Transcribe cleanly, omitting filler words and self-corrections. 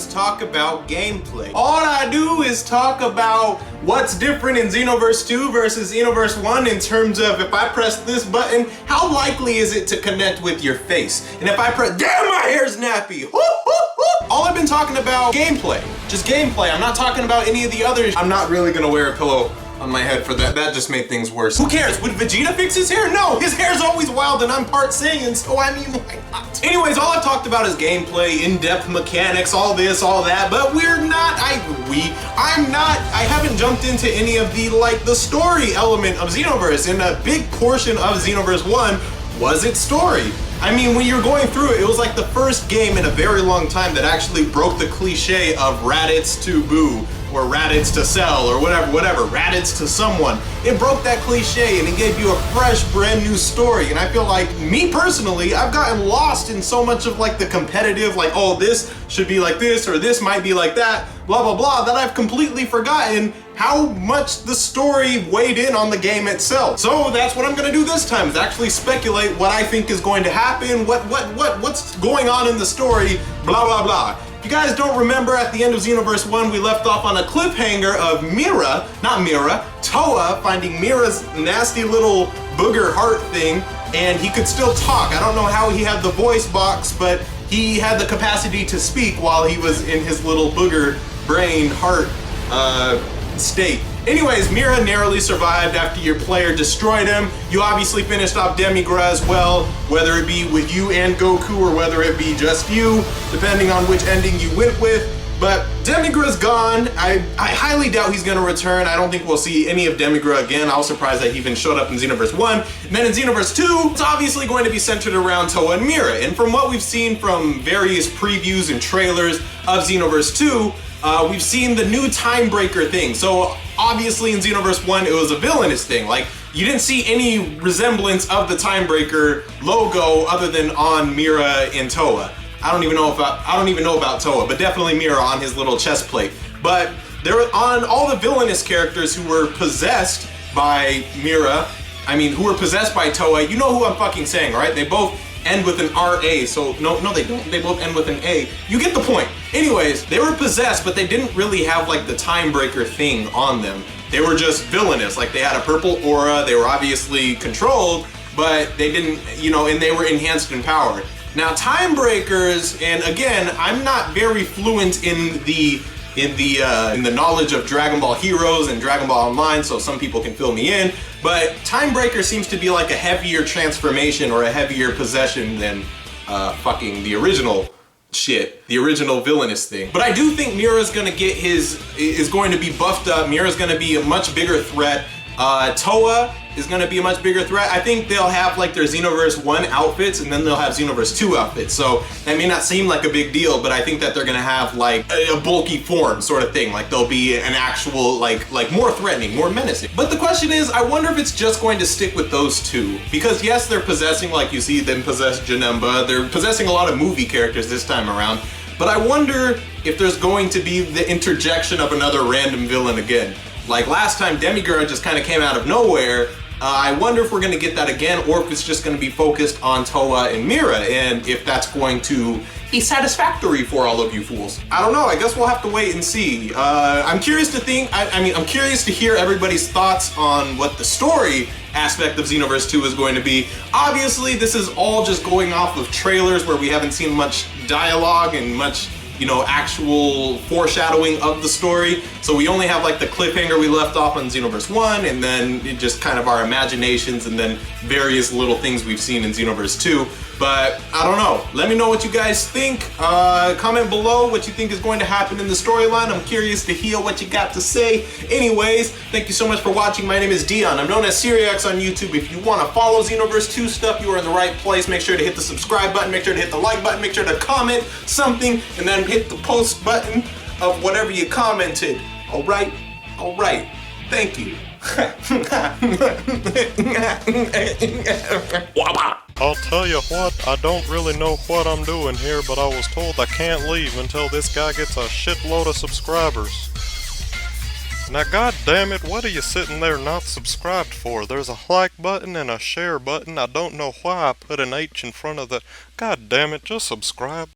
is talk about gameplay. All I do is talk about what's different in Xenoverse 2 versus Xenoverse 1 in terms of if I press this button, how likely is it to connect with your face? And if I press, damn, my hair's nappy. All I've been talking about gameplay, just gameplay. I'm not talking about any of the others. I'm not really gonna wear a pillow on my head for that. That just made things worse. Who cares? Would Vegeta fix his hair? No, his hair's always wild and I'm part Saiyan, so I mean, why not? Anyways, all I've talked about is gameplay, in-depth mechanics, all this, all that, but I haven't jumped into any of the story element of Xenoverse, and a big portion of Xenoverse 1 was its story. I mean, when you're going through it, it was like the first game in a very long time that actually broke the cliche of Raditz to Boo, or Raditz to Cell, or whatever, Raditz to someone. It broke that cliche and it gave you a fresh, brand new story. And I feel like, me personally, I've gotten lost in so much of like the competitive, like, oh, this should be like this, or this might be like that, blah, blah, blah, that I've completely forgotten how much the story weighed in on the game itself. So that's what I'm gonna do this time, is actually speculate what I think is going to happen, what's going on in the story, blah, blah, blah. If you guys don't remember, at the end of Xenoverse 1, we left off on a cliffhanger of Towa finding Mira's nasty little booger heart thing, and he could still talk. I don't know how he had the voice box, but he had the capacity to speak while he was in his little booger brain heart state. Anyways, Mira narrowly survived after your player destroyed him. You obviously finished off Demigra as well, whether it be with you and Goku or whether it be just you, depending on which ending you went with. But Demigra's gone. I highly doubt he's gonna return. I don't think we'll see any of Demigra again. I was surprised that he even showed up in Xenoverse 1. And then in Xenoverse 2, it's obviously going to be centered around Towa and Mira. And from what we've seen from various previews and trailers of Xenoverse 2, we've seen the new Timebreaker thing. So obviously in Xenoverse 1, it was a villainous thing. Like, you didn't see any resemblance of the Timebreaker logo other than on Mira and Towa. I don't even know about Towa, but definitely Mira on his little chest plate. But there were on all the villainous characters who were possessed by Mira, who were possessed by Towa. You know who I'm fucking saying, right? They both end with an R-A, so no they don't, they both end with an A. You get the point. Anyways, they were possessed, but they didn't really have like the Timebreaker thing on them. They were just villainous, like they had a purple aura, they were obviously controlled, but they didn't, and they were enhanced in power. Now Timebreakers, and again, I'm not very fluent in the knowledge of Dragon Ball Heroes and Dragon Ball Online, so some people can fill me in, but Timebreaker seems to be like a heavier transformation or a heavier possession than fucking the original shit, the original villainous thing. But I do think Mira's gonna is going to be buffed up. Mira's gonna be a much bigger threat. Towa is going to be a much bigger threat. I think they'll have like their Xenoverse 1 outfits and then they'll have Xenoverse 2 outfits. So that may not seem like a big deal, but I think that they're going to have like a bulky form sort of thing. Like they'll be an actual like more threatening, more menacing. But the question is, I wonder if it's just going to stick with those two. Because yes, they're possessing, like you see them possess Janemba. They're possessing a lot of movie characters this time around. But I wonder if there's going to be the interjection of another random villain again. Like last time, Demigra just kind of came out of nowhere. I wonder if we're going to get that again, or if it's just going to be focused on Towa and Mira, and if that's going to be satisfactory for all of you fools. I don't know. I guess we'll have to wait and see. I'm curious to I'm curious to hear everybody's thoughts on what the story aspect of Xenoverse 2 is going to be. Obviously, this is all just going off of trailers where we haven't seen much dialogue and much actual foreshadowing of the story. So we only have like the cliffhanger we left off on Xenoverse 1, and then just kind of our imaginations, and then various little things we've seen in Xenoverse 2. But I don't know. Let me know what you guys think. Comment below what you think is going to happen in the storyline. I'm curious to hear what you got to say. Anyways, thank you so much for watching. My name is Deion. I'm known as SeeReax on YouTube. If you want to follow Xenoverse 2 stuff, you are in the right place. Make sure to hit the subscribe button. Make sure to hit the like button. Make sure to comment something, and then hit the post button of whatever you commented. All right? All right. Thank you. I'll tell you what, I don't really know what I'm doing here, but I was told I can't leave until this guy gets a shitload of subscribers. Now god damn it, what are you sitting there not subscribed for? There's a like button and a share button. I don't know why I put an H in front of the... God damn it, just subscribe.